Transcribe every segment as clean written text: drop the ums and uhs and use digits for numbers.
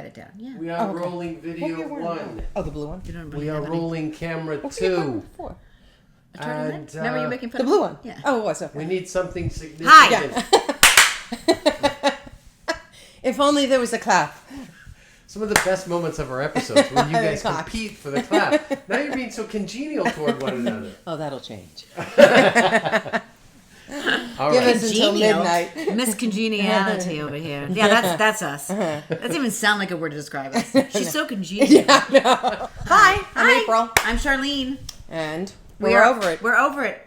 write it down. Yeah. We are rolling video 1. Oh, the blue one? We are rolling camera 2. And remember you making fun the of blue one? Yeah. Oh, it was. Okay. we need something significant. Hi. If only there was a clap. Some of the best moments of our episodes when you guys compete for the clap. Now you're being so congenial toward one another. Oh, that'll change. All Give right. us until midnight. Miss Congeniality over here. Yeah, that's us. That doesn't even sound like a word to describe us. She's so congenial. Yeah, no. Hi, I'm April. I'm Charlene. And we're over it. We're over it.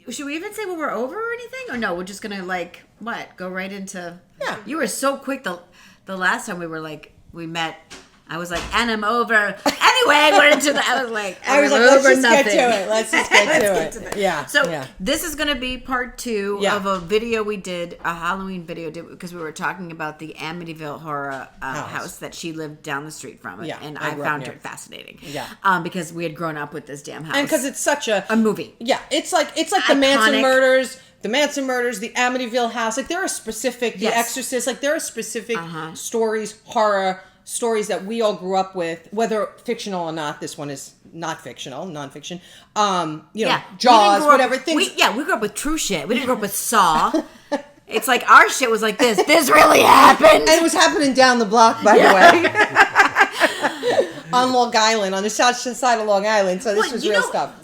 Should we even say when we're over or anything? Or no, we're just going to go right into... Yeah. You were so quick the last time we met. I was like, and I'm over. Anyway, we're into the... I was like, let's just get to it. Let's just get to it. Yeah. So this is going to be part 2 of a video we did, a Halloween video, because we were talking about the Amityville horror house that she lived down the street from. Yeah, and I found it fascinating. Yeah. Because we had grown up with this damn house. And because it's such a movie. Yeah, it's like the Manson murders. The Manson murders, the Amityville house, like there are specific, The Exorcist, like there are specific stories, horror stories that we all grew up with, whether fictional or not. This one is not fictional, nonfiction. Jaws, whatever things. We grew up with true shit. We didn't grow up with Saw. It's like our shit was like this. This really happened. And it was happening down the block, by the way. On Long Island, on the south side of Long Island. So this was real stuff.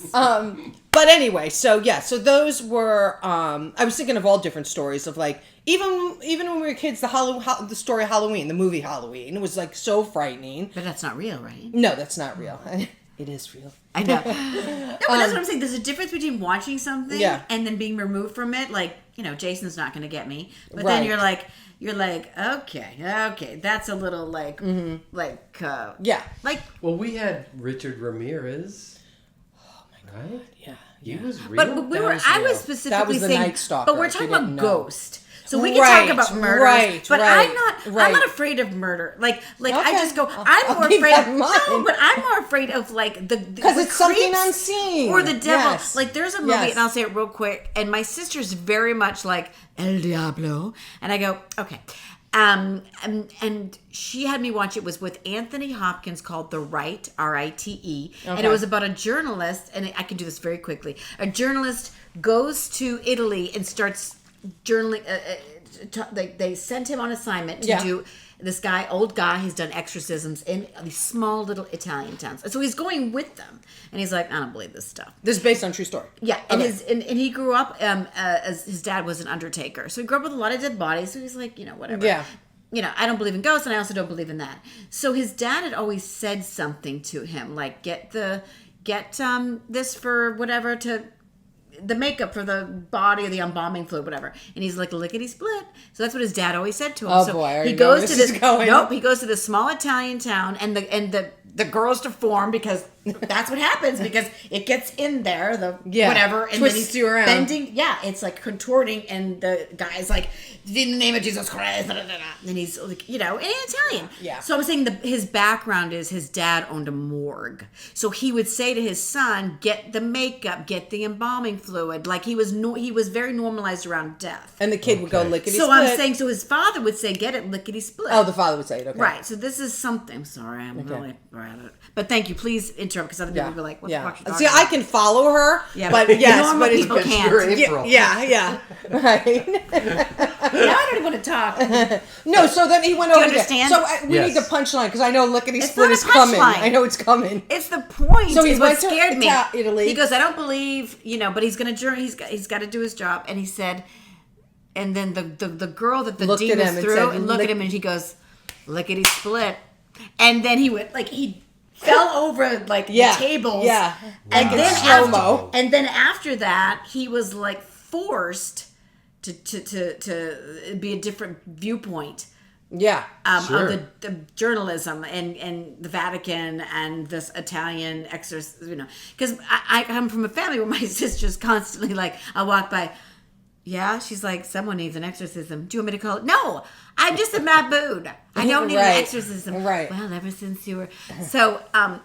But anyway, so those were, I was thinking of all different stories of like, even when we were kids, the story of Halloween, the movie Halloween, was like so frightening. But that's not real, right? No, that's not real. It is real. I know. No, but that's what I'm saying. There's a difference between watching something and then being removed from it. Like, Jason's not going to get me. But then you're like, okay, that's a little like, Well, we had Richard Ramirez. Oh my God! Right? Yeah, he was real. But I was specifically the saying, Night Stalker, but we're talking about ghost. So we can talk about murder, but I'm not afraid of murder. Like I just go. I'm more afraid. No, but I'm more afraid of like because it's something unseen or the devil. Yes. Like there's a movie, and I'll say it real quick. And my sister's very much like El Diablo, and I go okay. And she had me watch it. Was with Anthony Hopkins called The Right, R-I-T-E, and it was about a journalist. And I can do this very quickly. A journalist goes to Italy and starts journaling. They sent him on assignment to do. This guy, old guy, he's done exorcisms in these small little Italian towns. So he's going with them, and he's like, I don't believe this stuff. This is based on true story. Yeah, and and he grew up as his dad was an undertaker, so he grew up with a lot of dead bodies. So he's like, whatever. Yeah. I don't believe in ghosts, and I also don't believe in that. So his dad had always said something to him, like get this for whatever to. The makeup for the body or the embalming fluid, whatever, and he's like lickety split. So that's what his dad always said to him. Oh so boy, he goes to this. Nope, he goes to this small Italian town, and the girls deform because that's what happens because it gets in there whatever and twists then he's you around. Bending. Yeah, it's like contorting, and the guy's like, in the name of Jesus Christ, and he's like, in Italian. Yeah. So I was saying his background is his dad owned a morgue, so he would say to his son, get the makeup, get the embalming fluid. Like he was very normalized around death. And the kid would go lickety split. So I'm saying, so his father would say, get it lickety split. Oh, the father would say it. Okay. Right. So this is something. Sorry, I'm really bad at it. But thank you. Please interrupt because other people will be like, what the fuck are you talking about? I can follow her. Yeah, but yes, but people can't. Yeah. Right. Now I don't even want to talk. No, so then he went over. Do you understand? So we need the punchline because I know lickety split is coming. I know it's coming. It's the point. So is what scared me. Italy. He goes, I don't believe, but he's gonna journey. He's got to do his job. And he said, and then the girl that the demons threw and looked at him and he goes, lickety split. And then he went he fell over the tables. Yeah. And then after that, he was forced to be a different viewpoint. Yeah. Of the journalism and the Vatican and this Italian exorcist, because I come from a family where my sister's constantly I walk by. Yeah, she's like, someone needs an exorcism. Do you want me to call it? No, I'm just a mabood. I don't need an exorcism. Right. Well, ever since you were... So,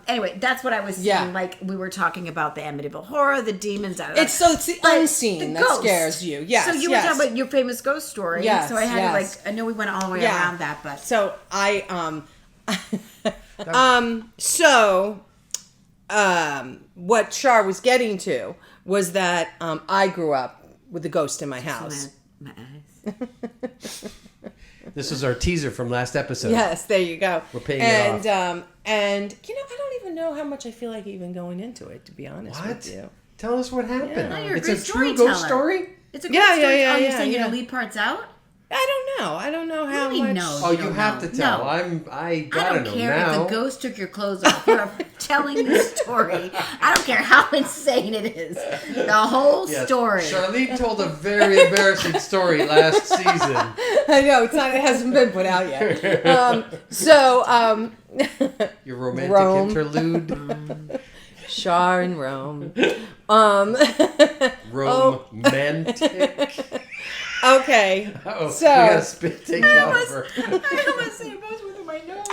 anyway, that's what I was saying. We were talking about the Amityville horror, the demons. It's the unseen that scares you. Yes, so you were talking about your famous ghost story. Yes, so I had I know we went all the way around that, but... So I So, what Char was getting to was that I grew up with a ghost in my house. My eyes. This was our teaser from last episode. Yes, there you go. We're paying it off. And I don't even know how much I feel like even going into it, to be honest What? with you. Tell us what happened. Yeah. No, you're It's a a great true storyteller. ghost story? It's a great Yeah, story. yeah, Oh, you're yeah, saying you're yeah. gonna leave parts out? I don't know how Really? much. No. Oh, You you don't have know. to tell. No. I I gotta don't know care now. if the ghost took your clothes off. You're telling this story. I don't care how insane it is. The whole Yes. story. Charlene told a very embarrassing story last season. I know it hasn't been put out yet. Your romantic Rome. interlude. Char in Rome. Romantic. Okay. Oh, So- we got a spit take out of her. I almost say it goes within my nose.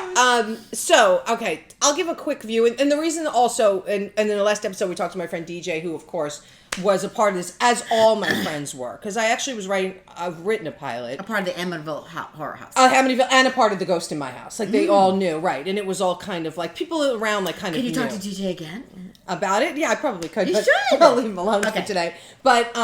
Okay, I'll give a quick view. And the reason also, and in the last episode, we talked to my friend DJ, who, of course, was a part of this, as all my friends were. Because I actually was I've written a pilot. A part of the Amityville Horror House. Amityville, and a part of the Ghost in My House. Like, they all knew, right? And it was all kind of like, people around, like, kind Can of you knew. talk to DJ again? About it? Yeah, I probably could. You but should. I'll leave him alone Okay. for today. But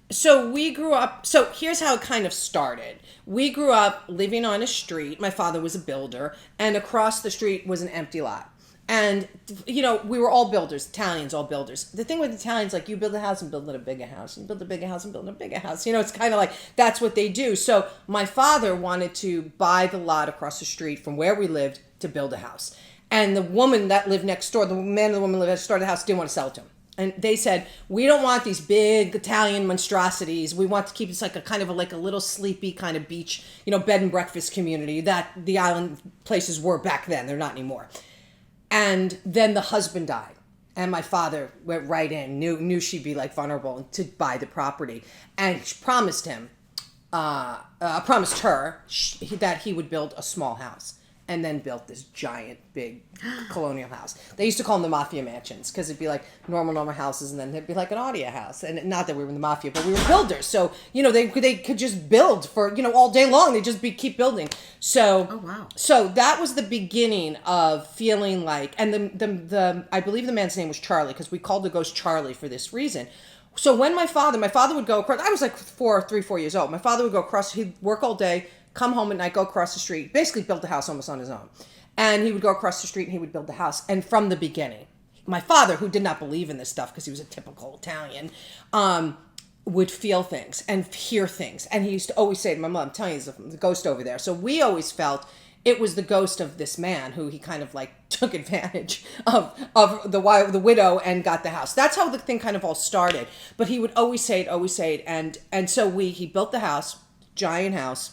so we grew up. So here's how it kind of started. We grew up living on a street. My father was a builder, and across the street was an empty lot. And we were all builders. Italians, all builders. The thing with Italians, like, you build a house and build a bigger house, and build a bigger house and build a bigger house. It's kind of like that's what they do. So my father wanted to buy the lot across the street from where we lived to build a house. And the woman that lived next door, the man and the woman lived next door to the house, didn't want to sell it to him. And they said, we don't want these big Italian monstrosities. We want to keep this like a kind of a little sleepy kind of beach, bed and breakfast community that the island places were back then. They're not anymore. And then the husband died. And my father went right in, knew she'd be like vulnerable to buy the property. And she promised her that he would build a small house. And then built this giant, big colonial house. They used to call them the mafia mansions because it'd be like normal houses, and then it'd be like an audio house. And not that we were in the mafia, but we were builders, so they could just build for all day long. They just keep building. So Oh, wow. So that was the beginning of feeling like, and the I believe the man's name was Charlie because we called the ghost Charlie for this reason. So when my father would go across, I was like 4 years old. My father would go across. He'd work all day. Come home at night, go across the street, basically built the house almost on his own. And he would go across the street and he would build the house. And from the beginning, my father, who did not believe in this stuff because he was a typical Italian, would feel things and hear things. And he used to always say to my mom, I'm telling you, there's a ghost over there. So we always felt it was the ghost of this man who he kind of like took advantage of the widow and got the house. That's how the thing kind of all started. But he would always say it. And so he built the house, giant house.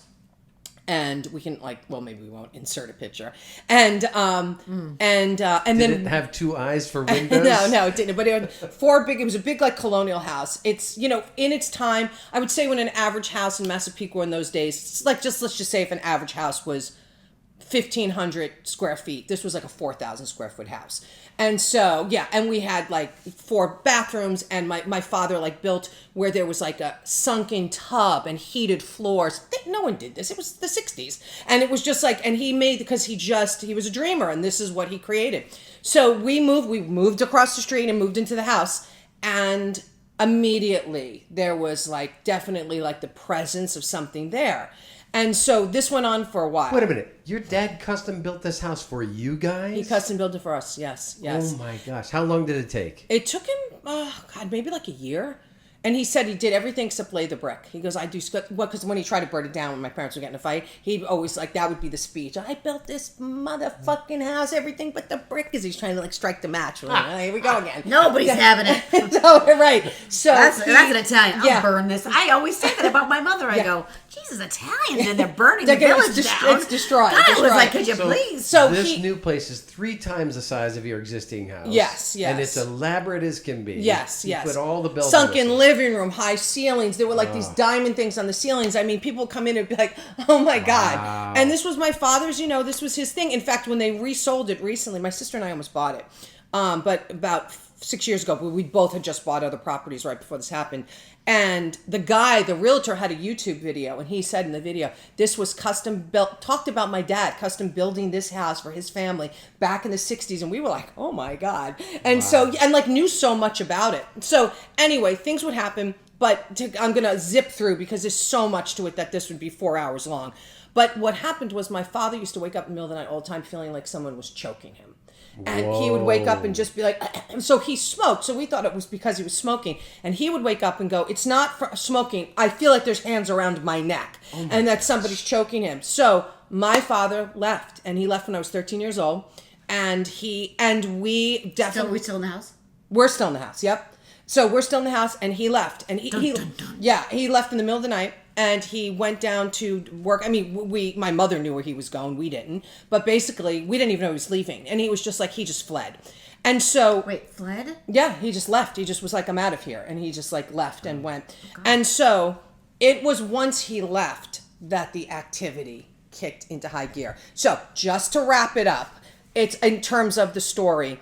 And we can maybe we won't insert a picture. And then Did it have 2 eyes for windows? No, it didn't. But it was a big like colonial house. It's in its time, I would say when an average house in Massapequa in those days, let's just say if an average house was 1,500 square feet, this was like a 4,000 square foot house. And so, yeah, and we had like 4 bathrooms, and my father like built where there was like a sunken tub and heated floors. No one did this. It was the 60s. And it was just like, and he made, because he was a dreamer, and this is what he created. So we moved across the street and moved into the house, and immediately there was like definitely like the presence of something there. And so this went on for a while. Wait a minute. Your dad custom built this house for you guys? He custom built it for us, yes. Oh my gosh. How long did it take? It took him, maybe like a year. And he said he did everything except lay the brick. He goes, I do, because when he tried to burn it down when my parents were getting in a fight, he always, like, that would be the speech. I built this motherfucking house, everything but the brick, because he's trying to, like, strike the match. Here we go again. Nobody's having it. So, right. So That's an Italian. I'll yeah. burn this. I always say that about my mother. I go, Jesus, Italians, and they're burning They're the gonna- village it's down. it's destroyed. God, I was destroyed. like, could you please? So this new place is 3 times the size of your existing house. Yes. And it's elaborate as can be. Yes. You put all the bells sunken and whistles. living room, high ceilings. There were like these diamond things on the ceilings. I mean, people come in and be like, "Oh my god!" And this was my father's. This was his thing. In fact, when they resold it recently, my sister and I almost bought it. But about 6 years ago, but we both had just bought other properties right before this happened. And the realtor had a YouTube video, and he said in the video, this was custom built, talked about my dad custom building this house for his family back in the 60s. And we were like, oh my God. And like knew so much about it. So anyway, things would happen, but I'm going to zip through because there's so much to it that this would be 4 hours long. But what happened was my father used to wake up in the middle of the night all the time feeling like someone was choking him. And he would wake up and just be like, so he smoked. So we thought it was because he was smoking. And he would wake up and go, it's not for smoking. I feel like there's hands around my neck and that somebody's choking him. So my father left, and he left when I was 13 years old. And we definitely. So we're still in the house? We're still in the house. Yep. So we're still in the house, and he left. And he left in the middle of the night. And he went down to work. I mean, my mother knew where he was going. We didn't. But basically, we didn't even know he was leaving. And he was just like, he just fled. And so... Wait, fled? Yeah, he just left. He just was like, I'm out of here. And he just like left and went. Okay. And so it was once he left that the activity kicked into high gear. So just to wrap it up, it's in terms of the story...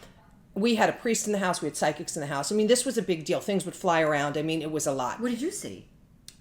We had a priest in the house. We had psychics in the house. I mean, this was a big deal. Things would fly around. I mean, it was a lot. What did you see?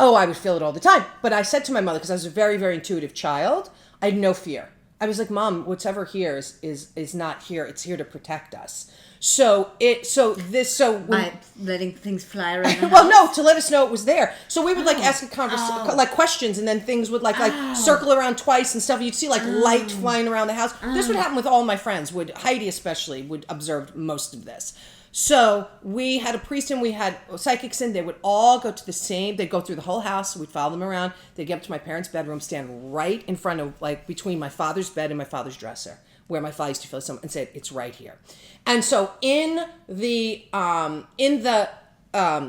Oh, I would feel it all the time. But I said to my mother, because I was a very, very intuitive child, I had no fear. I was like, Mom, whatever here is not here. It's here to protect us. By letting things fly around. Well, no, to let us know it was there. So we would like ask like questions, and then things would like circle around twice and stuff. You'd see like light flying around the house. This would happen with all my friends. Heidi especially would observe most of this. So we had a priest and we had psychics in. They would all go to the same. They'd go through the whole house. We'd follow them around. They'd get up to my parents' bedroom, stand right in front of, like, between my father's bed and my father's dresser, where my father used to feel someone, and said, "It's right here." And so in the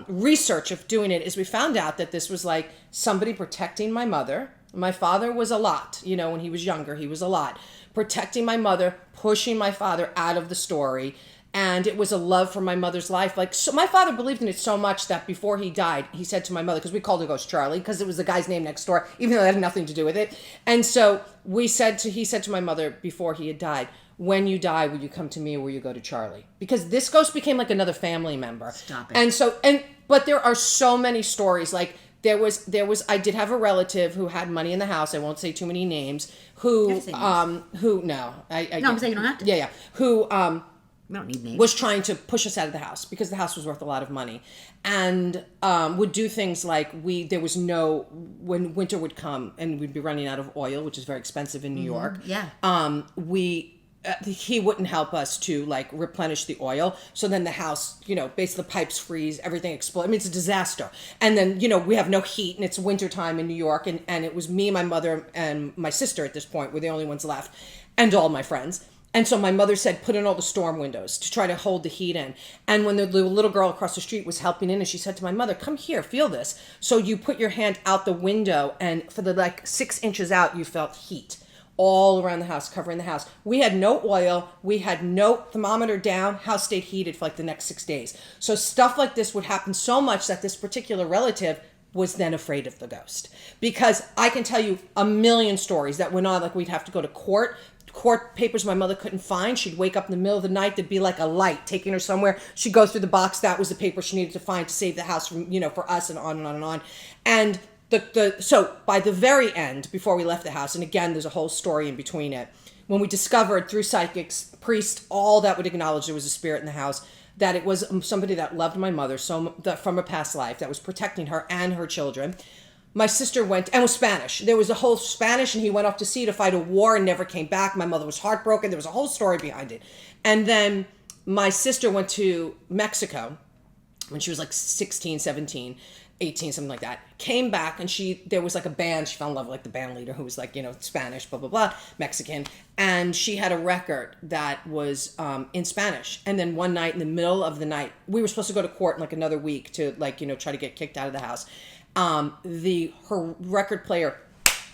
research of doing it, is we found out that this was like somebody protecting my mother. My father was a lot. When he was younger, he was a lot. Protecting my mother, pushing my father out of the story. And it was a love for my mother's life. Like, so my father believed in it so much that before he died, he said to my mother, because we called the ghost Charlie, because it was the guy's name next door, even though it had nothing to do with it. And so he said to my mother before he had died, when you die, will you come to me or will you go to Charlie? Because this ghost became like another family member. Stop it. But there are so many stories. Like, I did have a relative who had money in the house. I won't say too many names. No, I'm saying you don't have to. Yeah. Who, we don't need names. Was trying to push us out of the house because the house was worth a lot of money, and would do things like when winter would come and we'd be running out of oil, which is very expensive in New York. Yeah. He wouldn't help us to like replenish the oil. So then the house, basically the pipes freeze, everything explodes. I mean, it's a disaster. And then, we have no heat and it's wintertime in New York. And it was me, my mother, and my sister at this point were the only ones left, and all my friends. And so my mother said, put in all the storm windows to try to hold the heat in. And when the little girl across the street was helping in, and she said to my mother, come here, feel this. So you put your hand out the window, and for the 6 inches out, you felt heat all around the house, covering the house. We had no oil. We had no thermometer down. House stayed heated for the next 6 days. So stuff like this would happen so much that this particular relative was then afraid of the ghost. Because I can tell you a million stories that went on, like we'd have to go to court papers my mother couldn't find. She'd wake up in the middle of the night. There'd be like a light taking her somewhere. She'd go through the box. That was the paper she needed to find to save the house from, for us, and on and on and on. And so by the very end, before we left the house, and again, there's a whole story in between it, when we discovered through psychics, priests, all that would acknowledge there was a spirit in the house, that it was somebody that loved my mother from a past life, that was protecting her and her children. My sister went, and was Spanish. There was a whole Spanish, and he went off to sea to fight a war and never came back. My mother was heartbroken. There was a whole story behind it. And then my sister went to Mexico when she was 16, 17, 18, something like that. Came back, and there was a band. She fell in love with the band leader, who was Spanish, blah, blah, blah, Mexican. And she had a record that was in Spanish. And then one night, in the middle of the night, we were supposed to go to court in another week to try to get kicked out of the house. Her record player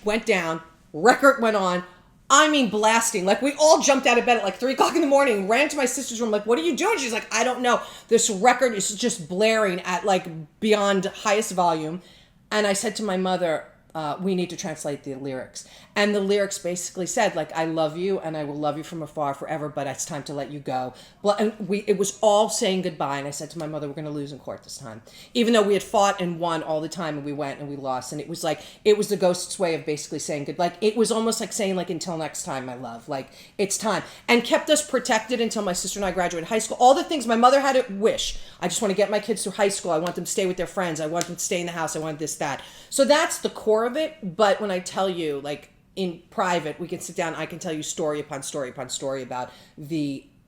went down, record went on, I mean blasting. We all jumped out of bed at 3 o'clock in the morning, ran to my sister's room, what are you doing? She's like, I don't know. This record is just blaring at beyond highest volume. And I said to my mother, we need to translate the lyrics. And the lyrics basically said, like, I love you and I will love you from afar forever, but it's time to let you go. Well, and it was all saying goodbye. And I said to my mother, we're going to lose in court this time. Even though we had fought and won all the time, and we went and we lost. And it was like, it was the ghost's way of basically saying good. Like, it was almost like saying, like, until next time, my love. Like, it's time. And kept us protected until my sister and I graduated high school. All the things my mother had to wish. I just want to get my kids through high school. I want them to stay with their friends. I want them to stay in the house. I want this, that. So that's the core of it. But when I tell you, like, in private, we can sit down, I can tell you story upon story upon story about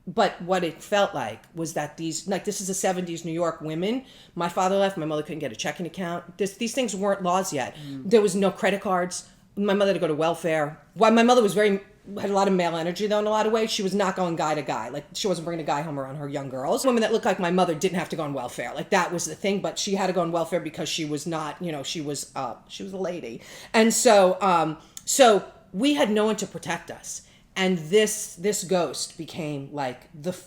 but what it felt like was that these, like, this is the 70s New York women. My father left, my mother couldn't get a checking account. These things weren't laws yet. There was no credit cards. My mother had to go to welfare. Well, my mother had a lot of male energy, though, in a lot of ways. She was not going guy to guy. Like, she wasn't bringing a guy home around her young girls. Women that looked like my mother didn't have to go on welfare. Like, that was the thing. But she had to go on welfare because she was not, she was a lady. And so we had no one to protect us. And this ghost became like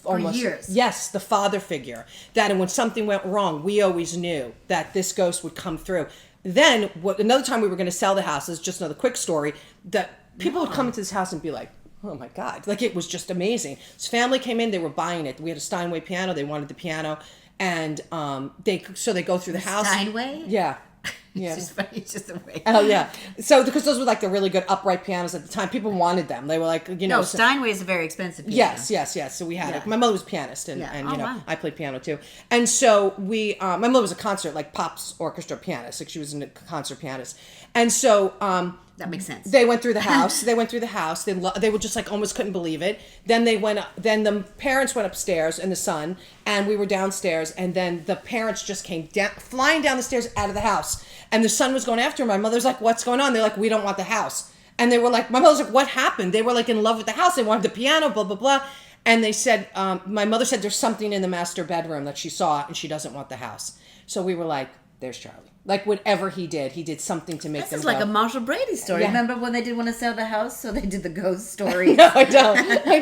almost, for years. Yes, the father figure. And when something went wrong, we always knew that this ghost would come through. Then another time we were going to sell the house, is just another quick story, that people would come into this house and be like, oh my God, like, it was just amazing. This family came in, they were buying it. We had a Steinway piano, they wanted the piano, and they go through the house. Steinway? Yeah. Yeah. It's just funny. It's just a way. Oh, yeah. So, because those were like the really good upright pianos at the time. People wanted them. They were like, No, Steinway is a very expensive piano. Yes. So we had it. My mother was a pianist, and wow. I played piano too. And so my mother was a concert, like pops orchestra pianist. Like, she was a concert pianist. And so, that makes sense. They went through the house. They were just like, almost couldn't believe it. Then then the parents went upstairs, and the son, and we were downstairs. And then the parents just came flying down the stairs out of the house. And the son was going after him. My mother's like, what's going on? They're like, we don't want the house. And they were like, my mother's like, what happened? They were like in love with the house. They wanted the piano, blah, blah, blah. And they said, my mother said there's something in the master bedroom that she saw, and she doesn't want the house. So we were like, there's Charlie. Like, whatever he did something to make them This is like go. a Marshall Brady story. Yeah. Remember when they didn't want to sell the house, so they did the ghost story? No, I don't. I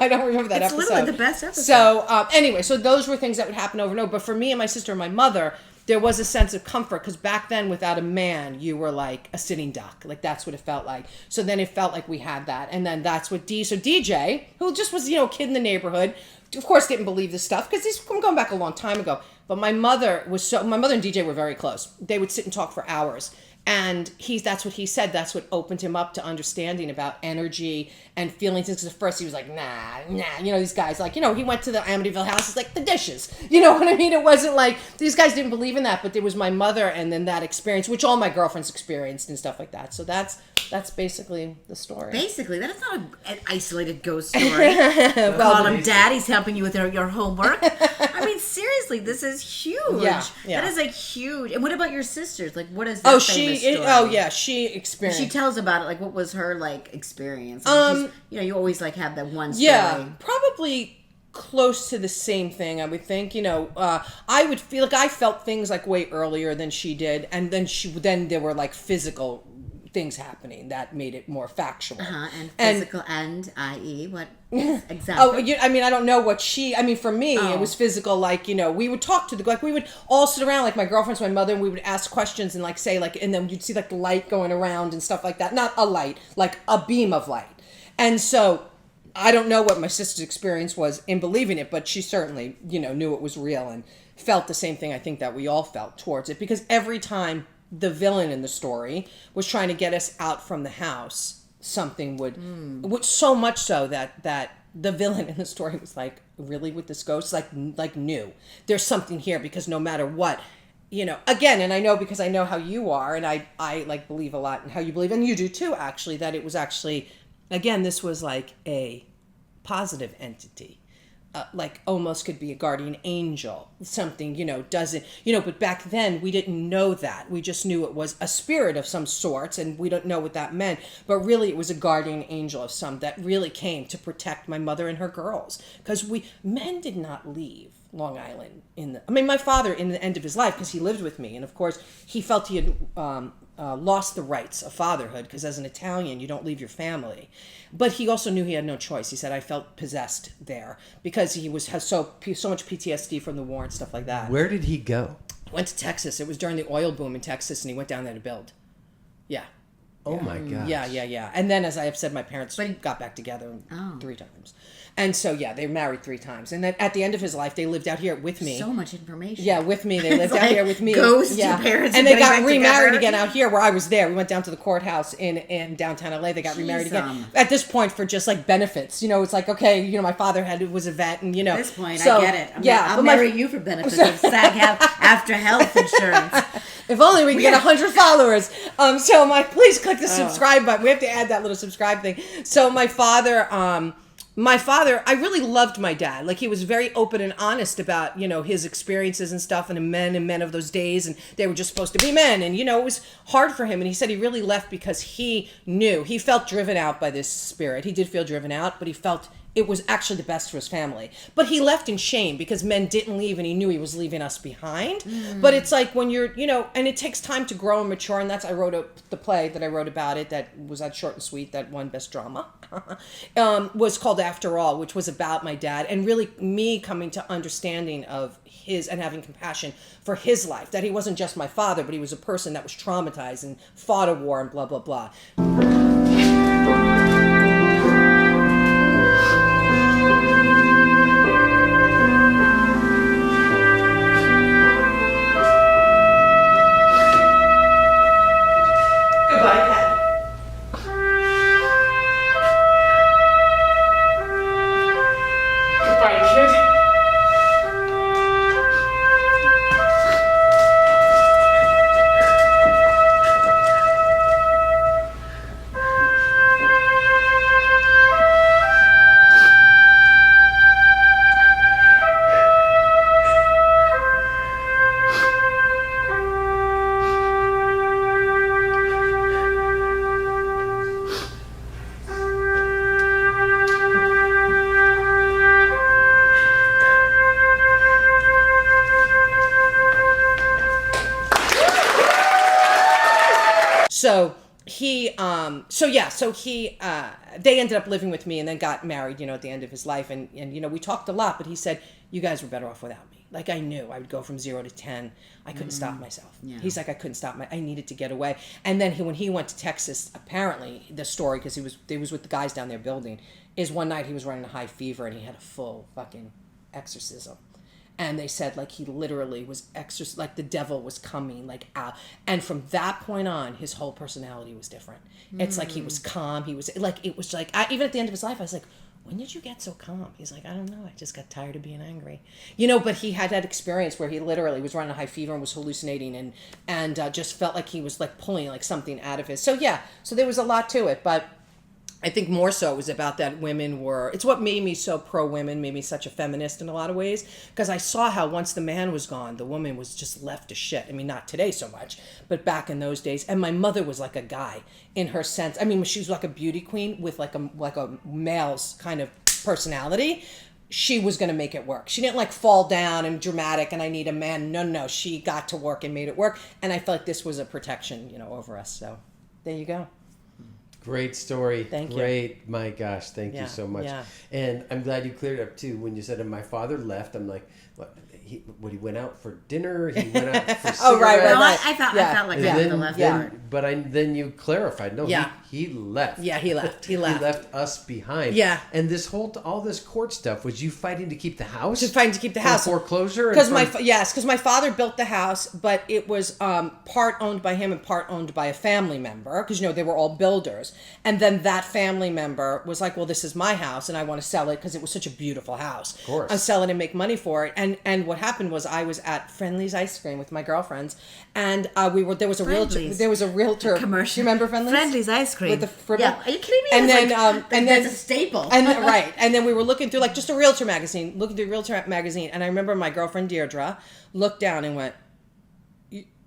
don't remember that episode. It's literally the best episode. So, anyway, so those were things that would happen over and over. But for me and my sister and my mother, there was a sense of comfort, because back then, without a man, you were like a sitting duck. Like, that's what it felt like. So then it felt like we had that. And then that's what so DJ, who just was, a kid in the neighborhood, of course didn't believe this stuff, because he's going back a long time ago. But my mother and DJ were very close. They would sit and talk for hours. And that's what he said. That's what opened him up to understanding about energy and feelings. Because at first he was like, nah. These guys, like, he went to the Amityville house. It's like the dishes. You know what I mean? It wasn't like, these guys didn't believe in that. But there was my mother, and then that experience, which all my girlfriends experienced and stuff like that. So that's basically the story. Basically, that is not an isolated ghost story. Call him daddy's helping you with your homework. I mean, seriously, this is huge. Yeah. That is like huge. And what about your sisters? Like, what is their famous story? She experienced. She tells about it. Like, what was her like experience? You always like have that one story. Yeah, probably close to the same thing, I would think. I would feel like I felt things like way earlier than she did, and then there were like physical things happening that made it more factual. And physical and i.e. what exactly? I don't know what for me, it was physical, like, we would talk to we would all sit around, like my girlfriends, my mother, and we would ask questions and like say, like, and then you'd see like light going around and stuff like that. Not a light, like a beam of light. And so I don't know what my sister's experience was in believing it, but she certainly, knew it was real and felt the same thing I think that we all felt towards it, because every time the villain in the story was trying to get us out from the house, something would so much so that the villain in the story was like, really, with this ghost, like knew there's something here, because no matter what, again, and I know because I know how you are, and I like believe a lot in how you believe, and you do too, actually, that it was actually, again, this was like a positive entity. Like almost could be a guardian angel, something, doesn't, but back then we didn't know that. We just knew it was a spirit of some sorts, and we don't know what that meant. But really it was a guardian angel of some that really came to protect my mother and her girls. Because men did not leave Long Island my father in the end of his life, because he lived with me. And of course he felt he had lost the rights of fatherhood, because as an Italian, you don't leave your family. But he also knew he had no choice. He said, I felt possessed there, because he has so much PTSD from the war and stuff like that. Where did he go? Went to Texas. It was during the oil boom in Texas, and he went down there to build. Yeah. Oh my God. Yeah. And then, as I have said, my parents got back together 3 times. And so, they were married 3 times. And then at the end of his life, they lived out here with me. So much information. Yeah, with me. They lived out here with me. Ghost, your parents. And they got remarried again out here where I was there. We went down to the courthouse in downtown LA. They got remarried again. At this point, for just like benefits. It's like, okay, my father was a vet, and At this point, I get it. I'll marry you for benefits of SAG after health insurance. If only we could get 100 followers. Please click the subscribe button. We have to add that little subscribe thing. So my father, I really loved my dad. Like, he was very open and honest about, his experiences and stuff, and men of those days, and they were just supposed to be men. And, it was hard for him. And he said he really left because he felt driven out by this spirit. He did feel driven out, but he felt it was actually the best for his family. But he left in shame because men didn't leave, and he knew he was leaving us behind. But it's like when you're, and it takes time to grow and mature. And I wrote the play that I wrote about it that was that short and sweet, that won Best Drama, was called After All, which was about my dad and really me coming to understanding of his and having compassion for his life, that he wasn't just my father, but he was a person that was traumatized and fought a war and blah, blah, blah. They ended up living with me and then got married, at the end of his life. And we talked a lot, but he said, you guys were better off without me. Like, I knew I would go from 0 to 10. I couldn't stop myself. Yeah. He's like, I couldn't stop I needed to get away. And then when he went to Texas, apparently the story, because he was with the guys down there building, is one night he was running a high fever and he had a full fucking exorcism. And they said, like, he literally was like the devil was coming, like, out. And from that point on, his whole personality was different. It's like he was calm. He was, like, it was like, even at the end of his life, I was like, when did you get so calm? He's like, I don't know. I just got tired of being angry. But he had that experience where he literally was running a high fever and was hallucinating and just felt like he was, like, pulling, like, something out of his. So there was a lot to it. But I think more so it was about that it's what made me so pro-women, made me such a feminist in a lot of ways, because I saw how once the man was gone, the woman was just left to shit. I mean, not today so much, but back in those days. And my mother was like a guy in her sense. I mean, she was like a beauty queen with like a male's kind of personality. She was going to make it work. She didn't like fall down and dramatic and I need a man. No. She got to work and made it work. And I felt like this was a protection, over us. So there you go. Great story. Thank you. Great. My gosh, thank you so much. Yeah. And I'm glad you cleared it up too. When you said, and my father left, I'm like, what? He went out for dinner? He went out for cigarettes? Oh, right. No, I felt like that the left part. But then you clarified. No, he left. Yeah, he left. He left us behind. Yeah. And all this court stuff, was you fighting to keep the house? Just fighting to keep the house. Foreclosure? Because my father built the house, but it was part owned by him and part owned by a family member, because, they were all builders. And then that family member was like, well, this is my house and I want to sell it because it was such a beautiful house. Of course. I'll sell it and make money for it. And what happened was I was at Friendly's Ice Cream with my girlfriends, and there was a realtor commercial. You remember Friendly's? Friendly's Ice Cream. With the fribble? Yeah. Are you kidding me? And then that's a staple. And right. And then we were looking through like just a realtor magazine, and I remember my girlfriend Deirdre looked down and went,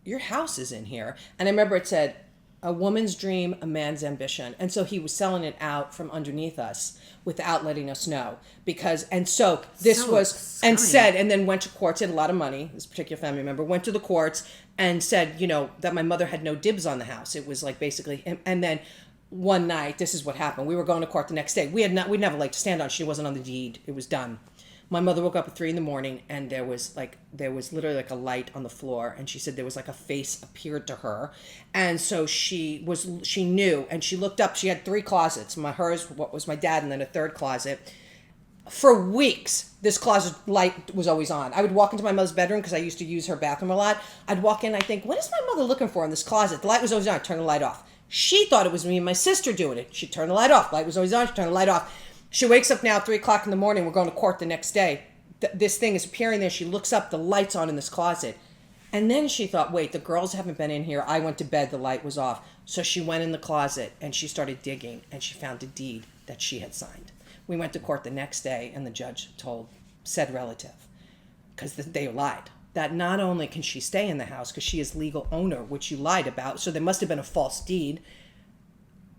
your house is in here. And I remember it said, a woman's dream, a man's ambition. And so he was selling it out from underneath us without letting us know. And then went to courts, had a lot of money, this particular family member, went to the courts and said, that my mother had no dibs on the house. It was like basically, and then one night, this is what happened. We were going to court the next day. We'd never like to stand on. She wasn't on the deed. It was done. My mother woke up at 3 a.m. and there was literally like a light on the floor, and she said there was like a face appeared to her, and so she knew, and she looked up. She had 3 closets, hers, what was my dad, and then a third closet. For weeks, this closet light was always on. I would walk into my mother's bedroom because I used to use her bathroom a lot. I'd walk in, I think, what is my mother looking for in this closet? The light was always on. I'd turn the light off. She thought it was me and my sister doing it. She'd turn the light off. Light was always on. She'd turn the light off. She wakes up now at 3 o'clock in the morning. We're going to court the next day. This thing is appearing there. She looks up. The light's on in this closet. And then she thought, wait, the girls haven't been in here. I went to bed. The light was off. So she went in the closet and she started digging, and she found a deed that she had signed. We went to court the next day, and the judge told said relative, because they lied, that not only can she stay in the house because she is legal owner, which you lied about, so there must have been a false deed,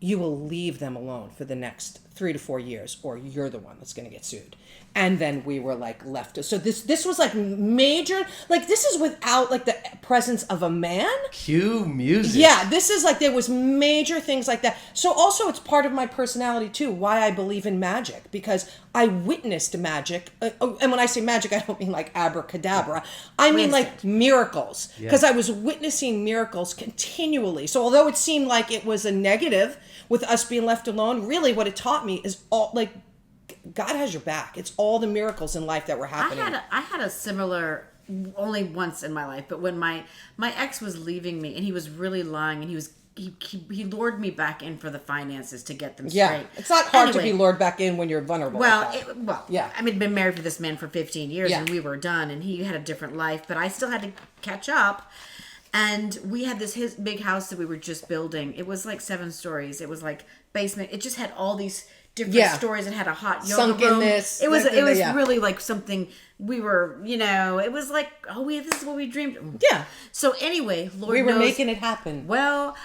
you will leave them alone for the next 3 to 4 years, or you're the one that's going to get sued. And then we were like left. So this was like major, like this is without like the presence of a man. Cue music. Yeah, this is like there was major things like that. So also it's part of my personality too, why I believe in magic, because I witnessed magic. And when I say magic, I don't mean like abracadabra. I mean like miracles, because I was witnessing miracles continually. So although it seemed like it was a negative with us being left alone, really what it taught me is all like God has your back. It's all the miracles in life that were happening. I had a similar, only once in my life, but when my ex was leaving me and he was really lying, and he lured me back in for the finances to get them straight. Yeah, it's not hard to be lured back in when you're vulnerable. Yeah. I mean, been married to this man for 15 years, and we were done, and he had a different life, but I still had to catch up. And we had his big house that we were just building. It was like 7 stories. It was like basement. It just had all these different stories. It had a hot yoga room. It was really like something we were, it was like, this is what we dreamed. Yeah. So anyway, we were making it happen. Well,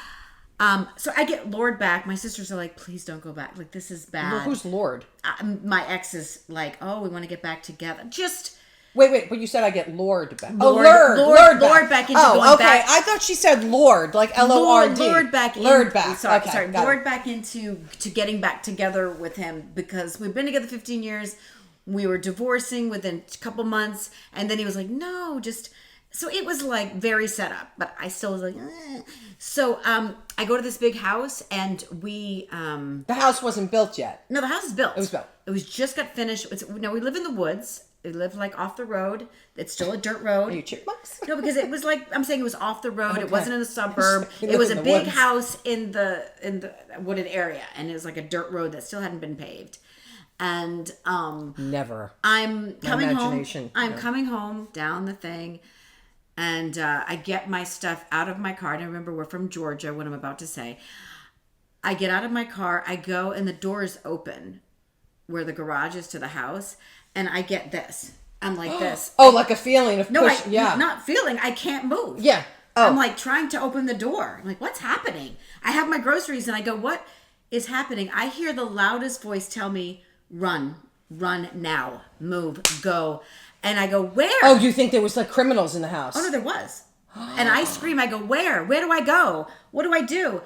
so I get lured back. My sisters are like, please don't go back. Like, this is bad. Well, who's lured? My ex is like, we want to get back together. Just... Wait, but you said I get lured back. Lured back into going back. I thought she said Lord, like Lord. Lured back. Sorry. Lured back into getting back together with him, because we've been together 15 years. We were divorcing within a couple months, and then he was like, no, just... So it was like very set up, but I still was like, eh. So I go to this big house, and we... The house wasn't built yet. No, the house is built. It was built. It was just got finished. We live in the woods. We live like off the road. It's still a dirt road. Are you chipmunks? No, because it was like, I'm saying it was off the road. Okay. It wasn't in a suburb. It was a big house in the wooded area, and it was like a dirt road that still hadn't been paved. And never. I'm coming home. I'm coming home down the thing, and I get my stuff out of my car. And I remember we're from Georgia. What I'm about to say. I get out of my car. I go, and the door is open, where the garage is to the house. And I get this. I'm like this. Oh, like a feeling of push. Not feeling. I can't move. Yeah. Oh. I'm like trying to open the door. I'm like, what's happening? I have my groceries, and I go, what is happening? I hear the loudest voice tell me, run now, move, go. And I go, where? Oh, you think there was like criminals in the house? Oh, no, there was. And I scream. I go, where? Where do I go? What do I do?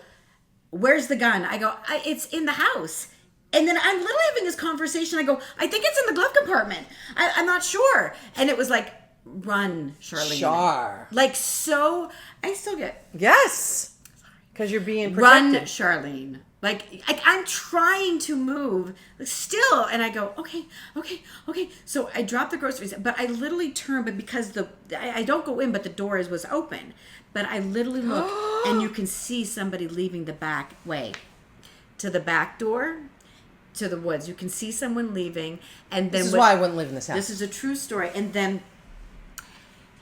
Where's the gun? I go, it's in the house. And then I'm literally having this conversation. I go, I think it's in the glove compartment. I'm not sure. And it was like, run, Charlene. Sure. Like, so, I still get... Yes. Because you're being protected. Run, Charlene. Like, I'm trying to move still. And I go, okay. So I drop the groceries. But I literally turn, but because I don't go in, but the door was open. But I literally look, and you can see somebody leaving the back way to the back door. To the woods. You can see someone leaving, and then... This is why I wouldn't live in this house. This is a true story. And then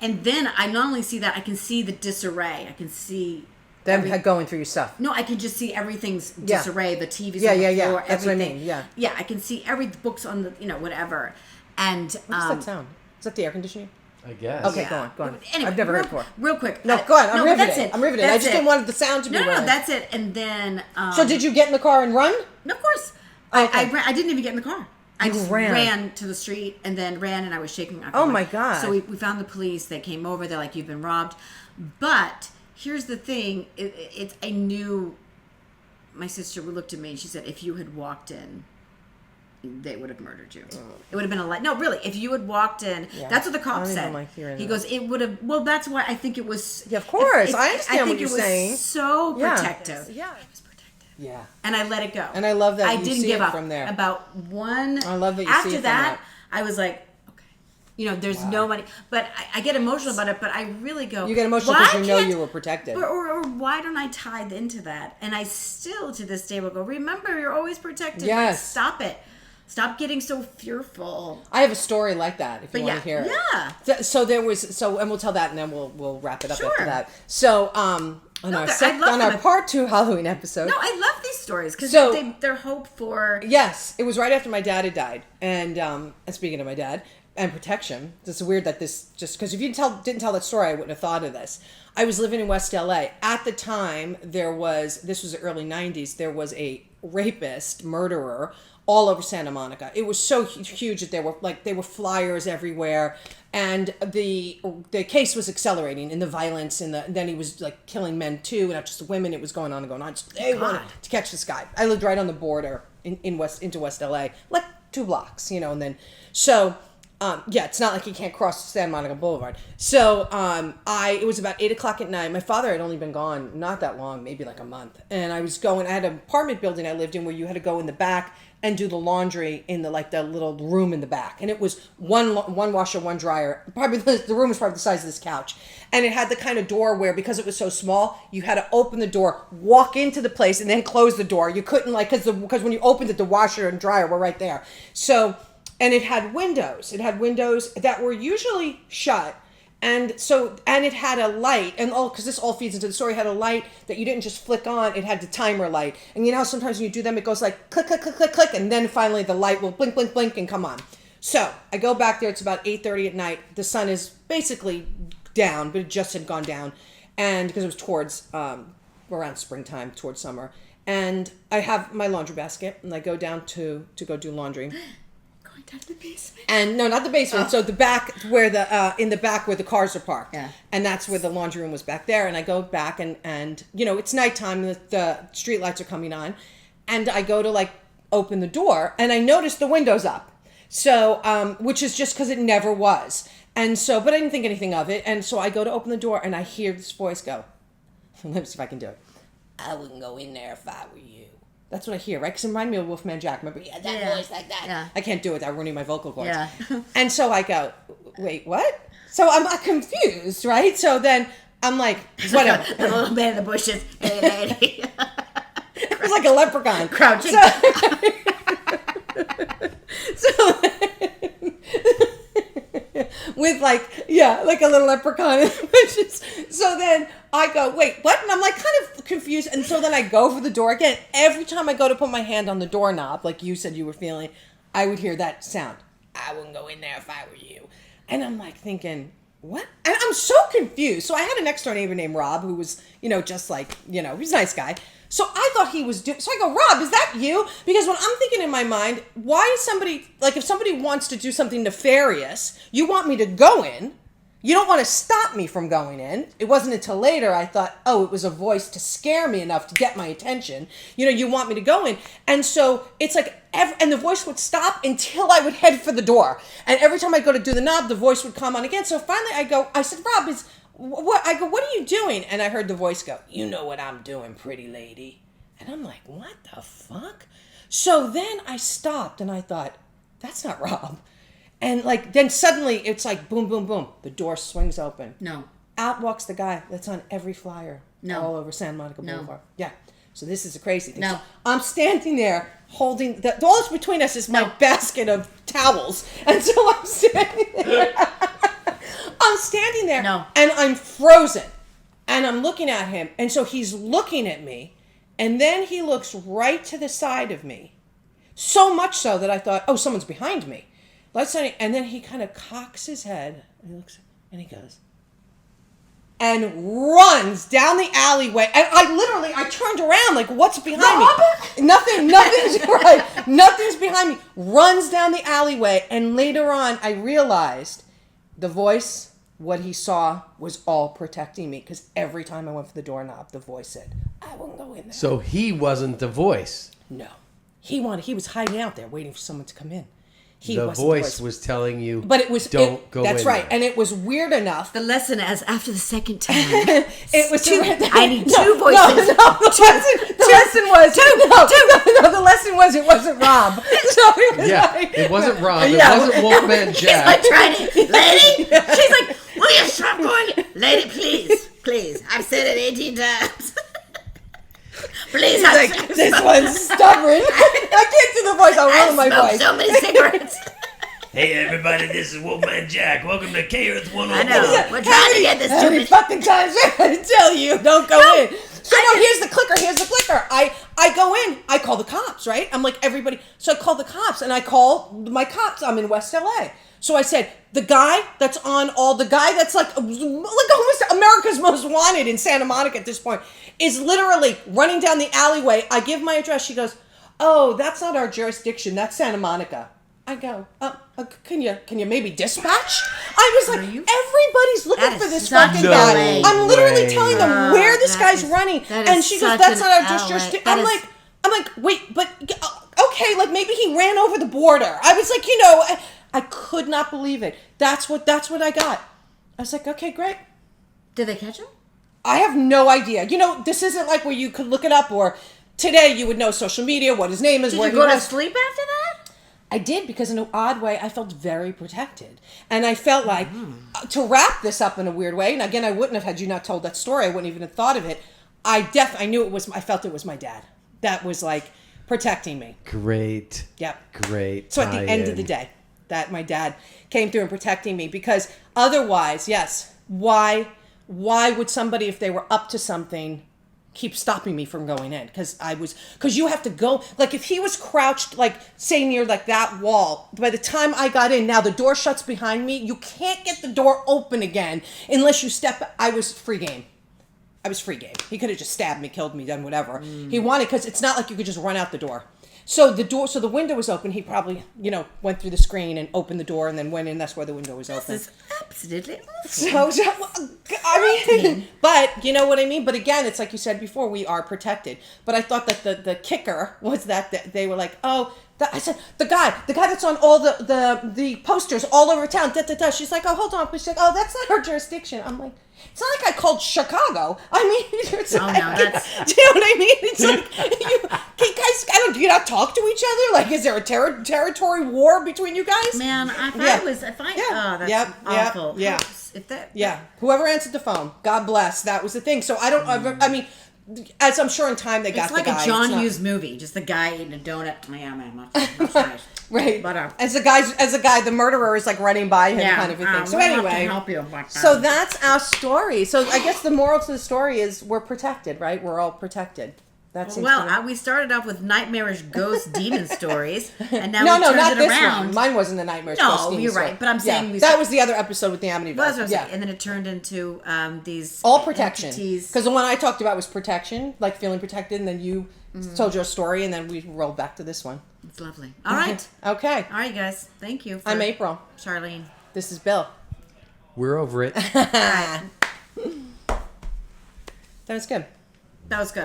I not only see that, I can see the disarray. I can see... Them going through your stuff. No, I can just see everything's disarray. The TV's on the floor. Yeah. That's everything. what I mean, yeah. Yeah, I can see every book's on the, whatever. And... What is that sound? Is that the air conditioning? I guess. Okay, go on. Anyway, I've never heard before. Real quick. No, go on. I'm riveted. That's it. I'm riveted. I just didn't want the sound to be No, that's it. And then... So did you get in the car and run? No, of course. Okay. I didn't even get in the car. I just ran. ran to the street and then ran, and I was shaking my car. Oh, my God. So we found the police. They came over. They're like, you've been robbed. But here's the thing. I knew my sister looked at me, and she said, if you had walked in, they would have murdered you. It would have been a no, really. If you had walked in, that's what the cop said. He goes, it would have. Well, that's why I think it was. Yeah, of course, I understand what you're saying. So protective. Yeah, it was protective. Yeah, and I let it go. And I love that I didn't give up from there. About one. I love that you after see it that, from I was like, okay, there's no money. But I get emotional about it. But I really go. You get emotional because you know you were protected. Or why don't I tie into that? And I still to this day will go. Remember, you're always protected. Yes. Like, stop it. Stop getting so fearful. I have a story like that if you want to hear it. Yeah. So there was and we'll tell that and then we'll wrap it up Sure. after that. So on our part 2 Halloween episode. No, I love these stories because they're hope for. Yes, it was right after my dad had died, and speaking of my dad and protection, it's weird that this just because if you didn't tell that story, I wouldn't have thought of this. I was living in West LA at the time. This was the early '90s. There was a rapist, murderer all over Santa Monica. It was so huge that there were flyers everywhere, and the case was accelerating in the violence, and then he was like killing men too, not just women. It was going on and going on. So they wanted to catch this guy. I lived right on the border into West LA, like 2 blocks, and then so. It's not like you can't cross Santa Monica Boulevard. So it was about 8:00 at night. My father had only been gone not that long, maybe like a month. And I had an apartment building I lived in where you had to go in the back and do the laundry in the little room in the back. And it was one washer, one dryer. Probably the room was probably the size of this couch. And it had the kind of door where, because it was so small, you had to open the door, walk into the place, and then close the door. You couldn't because when you opened it, the washer and dryer were right there. So. And it had windows. It had windows that were usually shut. And it had a light. And because this all feeds into the story, it had a light that you didn't just flick on. It had the timer light. And how sometimes when you do them, it goes like click, click, click, click, click. And then finally the light will blink, blink, blink and come on. So I go back there. It's about 8:30 at night. The sun is basically down, but it just had gone down. And because it was towards around springtime, towards summer. And I have my laundry basket. And I go down to go do laundry. Down to the basement. And no, not the basement. So the back where in the back where the cars are parked. Yeah. And that's where the laundry room was back there. And I go back and it's nighttime. The street lights are coming on, and I go to open the door, and I notice the window's up. So which is just because it never was. And so, but I didn't think anything of it. And so I go to open the door, and I hear this voice go. Let me see if I can do it. I wouldn't go in there if I were you. That's what I hear, right? Because it reminded me of Wolfman Jack. Remember? Yeah, that voice like that. Yeah. I can't do it. I'm ruining my vocal cords. Yeah. And so I go, wait, what? So I'm confused, right? So then I'm like, whatever. A little bit in the bushes. Hey, lady. It was like a leprechaun. Crouching. So with like a little leprechaun. So then I go, wait, what? And I'm like kind of confused. And so then I go for the door again. Every time I go to put my hand on the doorknob, like you said you were feeling, I would hear that sound. I wouldn't go in there if I were you. And I'm like thinking, what? And I'm so confused. So I had a next door neighbor named Rob who was, just like, he's a nice guy. So I thought he was so I go, Rob, is that you? Because when I'm thinking in my mind, why is somebody, if somebody wants to do something nefarious, you want me to go in. You don't want to stop me from going in. It wasn't until later I thought, it was a voice to scare me enough to get my attention. You want me to go in. And so it's like, and the voice would stop until I would head for the door. And every time I go to do the knob, the voice would come on again. So finally I said, Rob, what are you doing? And I heard the voice go, you know what I'm doing, pretty lady. And I'm like, what the fuck? So then I stopped and I thought, that's not Rob. And then suddenly it's like boom, boom, boom. The door swings open. No. Out walks the guy that's on every flyer. No. All over Santa Monica Boulevard. No. Yeah. So this is a crazy thing. No. So I'm standing there holding, all that's between us is my basket of towels. And so I'm standing there. No. And I'm frozen. And I'm looking at him. And so he's looking at me. And then he looks right to the side of me. So much so that I thought, someone's behind me. And then he kind of cocks his head and he looks and he goes and runs down the alleyway. And I turned around like, what's behind me? Nothing's right. Nothing's behind me. Runs down the alleyway. And later on, I realized the voice, what he saw was all protecting me. Because every time I went for the doorknob, the voice said, I won't go in there. So he wasn't the voice. No. he was hiding out there waiting for someone to come in. The voice was telling you, but it was don't go in. That's right, there. and it was weird enough. The lesson is after the second time. It was I need two voices. The lesson was the lesson was it wasn't Rob. So it was it wasn't Rob. It wasn't Wolfman Jack. She's like trying to, lady. She's like, will you stop going, lady? Please. I've said it 18 times. Please, like, this one's stubborn. I can't do the voice. I'll ruin my voice. So many cigarettes. Hey everybody, this is Wolfman Jack. Welcome to K-Earth 101. I know. We're trying to get this How many fucking times I gotta tell you, don't go in. So here's the clicker. I go in, I call the cops, right? I'm like, everybody. So I call the cops, and I call my cops. I'm in West LA. So I said, the guy that's like almost America's Most Wanted in Santa Monica at this point is literally running down the alleyway. I give my address. She goes, oh, that's not our jurisdiction. That's Santa Monica. I go, can you maybe dispatch? I was like, everybody's looking for this fucking guy. I'm literally telling them where this guy's running. And she goes, that's not our jurisdiction. I'm like, wait, but okay, like maybe he ran over the border. I was like, I could not believe it. That's what I got. I was like, okay, great. Did they catch him? I have no idea. This isn't like where you could look it up, or today you would know social media, what his name is. Did you go to sleep after that? I did, because in an odd way, I felt very protected. And I felt like, to wrap this up in a weird way, and again, I wouldn't have had you not told that story, I wouldn't even have thought of it. I felt it was my dad. That was like protecting me. Great. Yep. Great. So at the end of the day, that my dad came through and protecting me, because otherwise, yes, why would somebody, if they were up to something, keep stopping me from going in? Because you have to go, like if he was crouched, like say near like that wall, by the time I got in, now the door shuts behind me, you can't get the door open again unless you step. I was free game. He could have just stabbed me, killed me, done whatever he wanted, because it's not like you could just run out the door. So the window was open. He probably, went through the screen and opened the door and then went in. That's where the window was open. This is absolutely awful. So, I mean, but you know what I mean? But again, it's like you said before, we are protected. But I thought that the kicker was that they were like, I said, the guy that's on all the posters all over town, She's like, oh, hold on. She's like, oh, that's not our jurisdiction. I'm like, it's not like I called Chicago. I mean, it's do you know what I mean? It's like, guys, do you not talk to each other? Like, is there a territory war between you guys? Man, that's awful. Yeah. Whoever answered the phone, God bless. That was the thing. So I don't, I mean, as I'm sure in time they got the guy. It's like a John Hughes movie, just the guy eating a donut. Yeah, man, that's nice. Right. But, as the guy, the murderer is like running by him, kind of a thing. So anyway, help you. So that's our story. So I guess the moral to the story is we're protected, right? We're all protected. We started off with nightmarish ghost demon stories, and now no, we turned not it this around. one. Mine wasn't a nightmarish ghost demon you're story. right. But I'm saying that was the other episode with the Amityville. Well, that's what I'm saying. And then it turned into these all protection. Entities. Because the one I talked about was protection, like feeling protected, and then you told your story, and then we rolled back to this one. It's lovely. All right. Okay. All right, guys. Thank you. I'm April. Charlene. This is Bill. We're over it. All right. That was good. That was good.